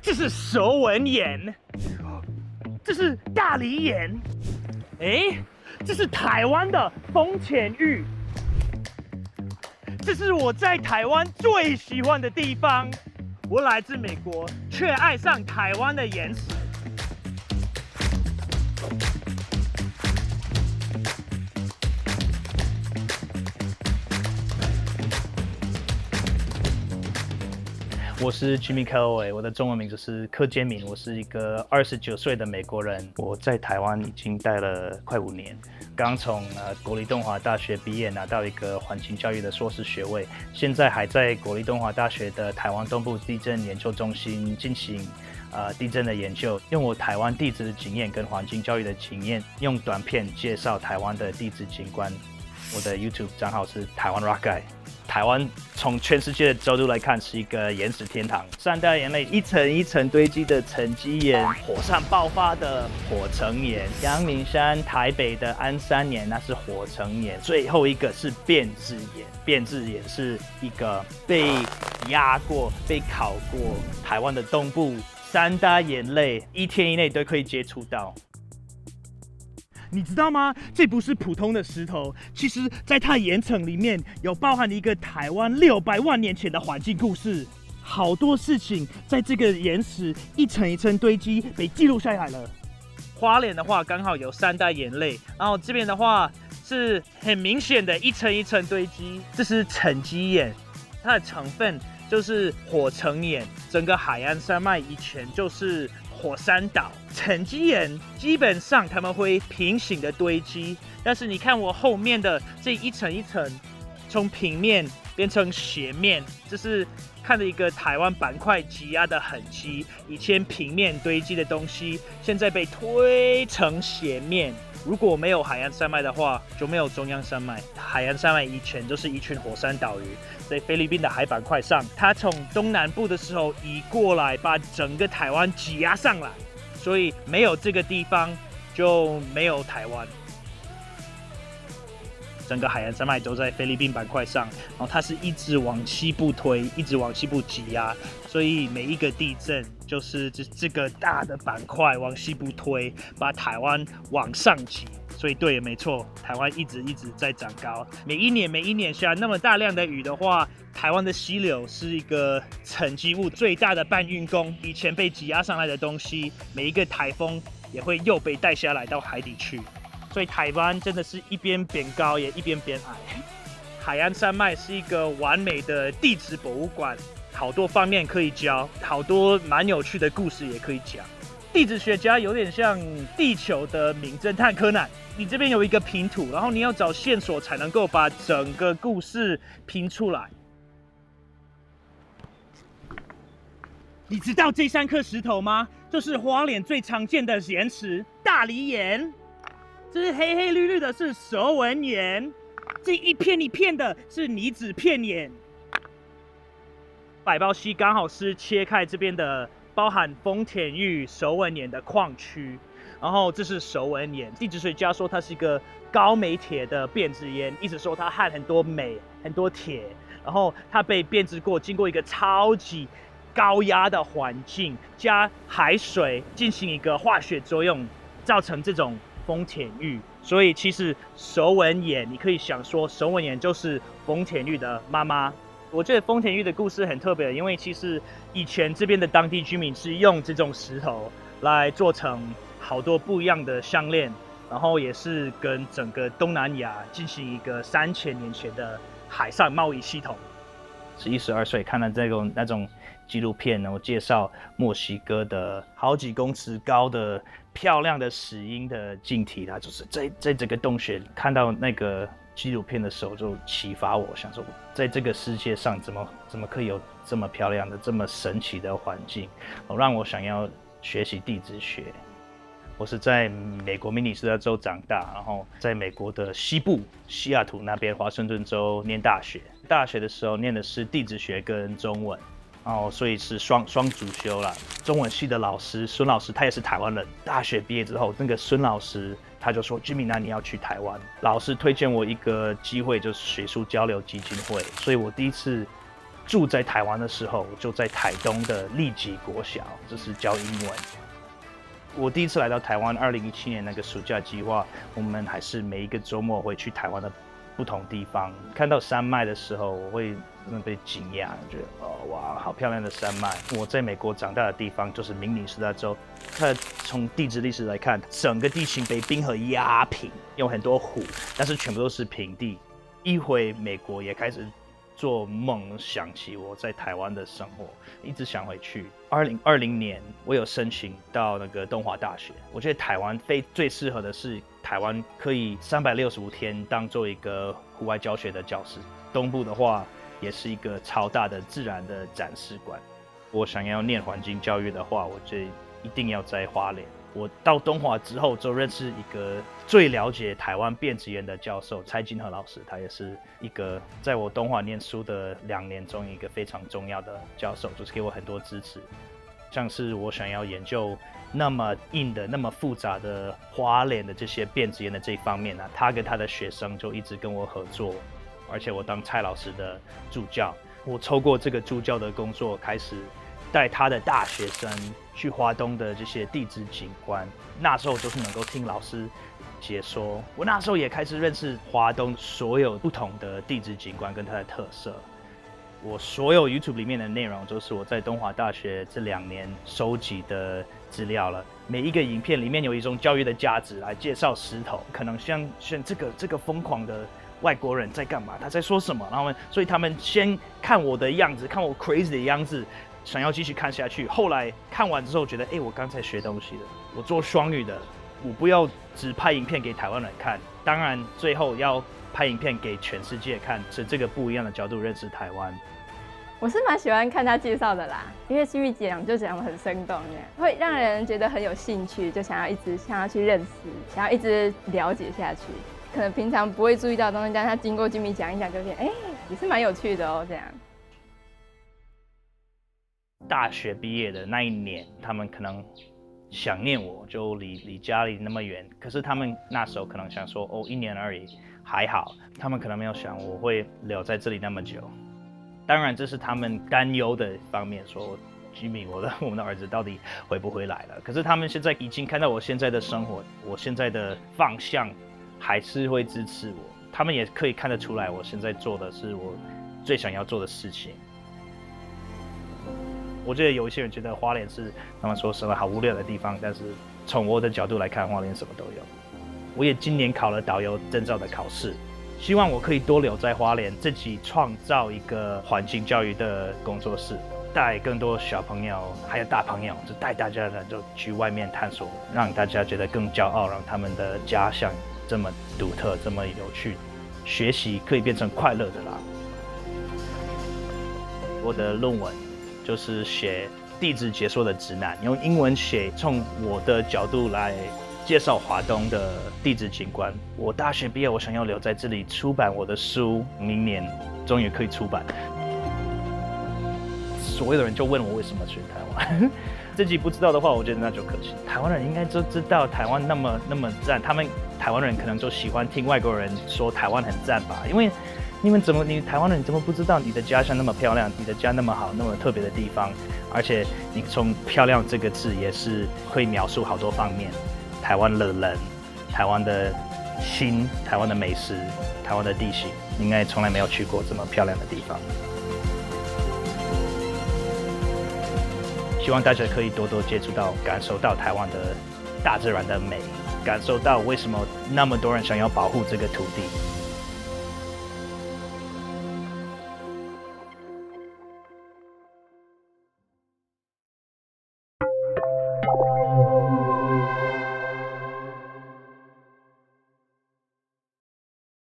这是熟文岩，这是大梨岩，这是台湾的丰田玉，这是我在台湾最喜欢的地方。我来自美国，却爱上台湾的岩石。我是 Jimmy Calloway， 我的中文名字是柯坚明，我是一个29岁的美国人。我在台湾已经待了快5年，刚从国立东华大学毕业，拿到一个环境教育的硕士学位，现在还在国立东华大学的台湾东部地震研究中心进行地震的研究，用我台湾地质的经验跟环境教育的经验，用短片介绍台湾的地质景观。我的 YouTube 账号是台湾 Rock Guy。台湾从全世界的角度来看是一个岩石天堂，三大岩类一层一层堆积的沉积岩，火山爆发的火成岩，阳明山、台北的安山岩那是火成岩，最后一个是变质岩。变质岩是一个被压过、被烤过，台湾的东部三大岩类1天以内都可以接触到。你知道吗？这不是普通的石头，其实在它岩层里面有包含一个台湾600万年前的环境故事，好多事情在这个岩石一层一层堆积被记录下来了。花莲的话刚好有3大岩类，然后这边的话是很明显的一层一层堆积，这是沉积岩，它的成分就是火成岩，整个海岸山脉以前就是火山岛。沉积岩基本上它们会平行的堆积，但是你看我后面的这一层一层，从平面变成斜面，这是看了一个台湾板块挤压的痕迹。以前平面堆积的东西，现在被推成斜面。如果没有海岸山脉的话，就没有中央山脉。海岸山脉以前就是一群火山岛屿，在菲律宾的海板块上，它从东南部的时候移过来，把整个台湾挤压上来，所以没有这个地方就没有台湾。整个海岸山脉都在菲律宾板块上，然后它是一直往西部推，一直往西部挤压，所以每一个地震就是这个大的板块往西部推，把台湾往上挤。所以对，没错，台湾一直在长高。每一年下那么大量的雨的话，台湾的溪流是一个沉积物最大的搬运工。以前被挤压上来的东西，每一个台风也会又被带下来到海底去。所以台湾真的是一边变高也一边变矮。海岸山脉是一个完美的地质博物馆，好多方面可以教，好多蛮有趣的故事也可以讲。地质学家有点像地球的名侦探柯南，你这边有一个拼图，然后你要找线索才能够把整个故事拼出来。你知道这3颗石头吗？就是花莲最常见的岩石大梨岩。这是黑黑绿绿的，是蛇纹岩；这一片一片的是泥质片岩。百宝溪刚好是切开这边的包含丰田玉、蛇纹岩的矿区，然后这是蛇纹岩。地质学家说它是一个高镁铁的变质岩，意思说它含很多镁、很多铁，然后它被变质过，经过一个超级高压的环境加海水进行一个化学作用，造成这种丰田玉。所以其实蛇纹岩，你可以想说蛇纹岩就是丰田玉的妈妈。我觉得丰田玉的故事很特别，因为其实以前这边的当地居民是用这种石头来做成好多不一样的项链，然后也是跟整个东南亚进行一个3000年前的海上贸易系统。11、12岁看了那种纪录片，然后介绍墨西哥的好几公尺高的漂亮的石英的晶体，它就是在这个洞穴看到那个纪录片的时候，就启发我，想说在这个世界上怎么可以有这么漂亮的、这么神奇的环境，让我想要学习地质学。我是在美国明尼苏达州长大，然后在美国的西部西雅图那边华盛顿州念大学。大学的时候念的是地质学跟中文，然后所以是双主修啦。中文系的老师孙老师，他也是台湾人。大学毕业之后，那个孙老师他就说：“Jimmy，那你要去台湾。”老师推荐我一个机会，就是学术交流基金会。所以我第一次住在台湾的时候，我就在台东的立吉国小，就是教英文。我第一次来到台湾，2017年那个暑假计划，我们还是每一个周末会去台湾的不同地方。看到山脉的时候，我会真的被惊讶，觉得哦哇，好漂亮的山脉。我在美国长大的地方就是明尼苏达州，它从地质历史来看，整个地形被冰河压平，有很多湖，但是全部都是平地。一回美国也开始做梦，想起我在台湾的生活，一直想回去。2020年，我有申请到那个东华大学。我觉得台湾最适合的是台湾可以365天当做一个户外教学的教室。东部的话，也是一个超大的自然的展示馆。我想要念环境教育的话，我就一定要在花莲。我到东华之后，就认识一个最了解台湾变质研的教授蔡金和老师，他也是一个在我东华念书的2年中一个非常重要的教授，就是给我很多支持。像是我想要研究那么硬的、那么复杂的花莲的这些变质研的这一方面呢，他跟他的学生就一直跟我合作，而且我当蔡老师的助教，我透过这个助教的工作开始带他的大学生去花东的这些地质景观，那时候就是能够听老师解说。我那时候也开始认识花东所有不同的地质景观跟它的特色。我所有 YouTube 里面的内容，就是我在东华大学这2年收集的资料了。每一个影片里面有一种教育的价值来介绍石头，可能像这个疯狂的外国人在干嘛，他在说什么，然后所以他们先看我的样子，看我 crazy 的样子。想要继续看下去，后来看完之后觉得，我刚才学东西了。我做双语的，我不要只拍影片给台湾人看，当然最后要拍影片给全世界看，是这个不一样的角度认识台湾。我是蛮喜欢看他介绍的啦，因为Jimmy讲就讲得很生动，会让人觉得很有兴趣，就想要去认识，想要一直了解下去。可能平常不会注意到的东西，但他经过Jimmy讲一讲，就变也是蛮有趣的哦，这样。大学毕业的那一年，他们可能想念我，就离家里那么远。可是他们那时候可能想说，1年而已，还好。他们可能没有想我会留在这里那么久。当然，这是他们担忧的方面，说Jimmy，我们的儿子到底回不回来了？可是他们现在已经看到我现在的生活，我现在的方向，还是会支持我。他们也可以看得出来，我现在做的是我最想要做的事情。我觉得有一些人觉得花莲是他们说什么好无聊的地方，但是从我的角度来看，花莲什么都有。我也今年考了导游证照的考试，希望我可以多留在花莲，自己创造一个环境教育的工作室，带更多小朋友还有大朋友，就带大家呢就去外面探索，让大家觉得更骄傲，让他们的家乡这么独特，这么有趣，学习可以变成快乐的啦。我的论文就是写地质解说的指南，用英文写，从我的角度来介绍华东的地质景观。我大学毕业，我想要留在这里出版我的书，明年终于可以出版。所有的人就问我为什么去台湾，自己不知道的话，我觉得那就可惜。台湾人应该就知道台湾那么赞，他们台湾人可能就喜欢听外国人说台湾很赞吧，因为你台湾人怎么不知道你的家乡那么漂亮，你的家那么好，那么特别的地方，而且你从漂亮这个字也是可以描述好多方面，台湾的人，台湾的心，台湾的美食，台湾的地形，应该从来没有去过这么漂亮的地方。希望大家可以多多接触到，感受到台湾的大自然的美，感受到为什么那么多人想要保护这个土地。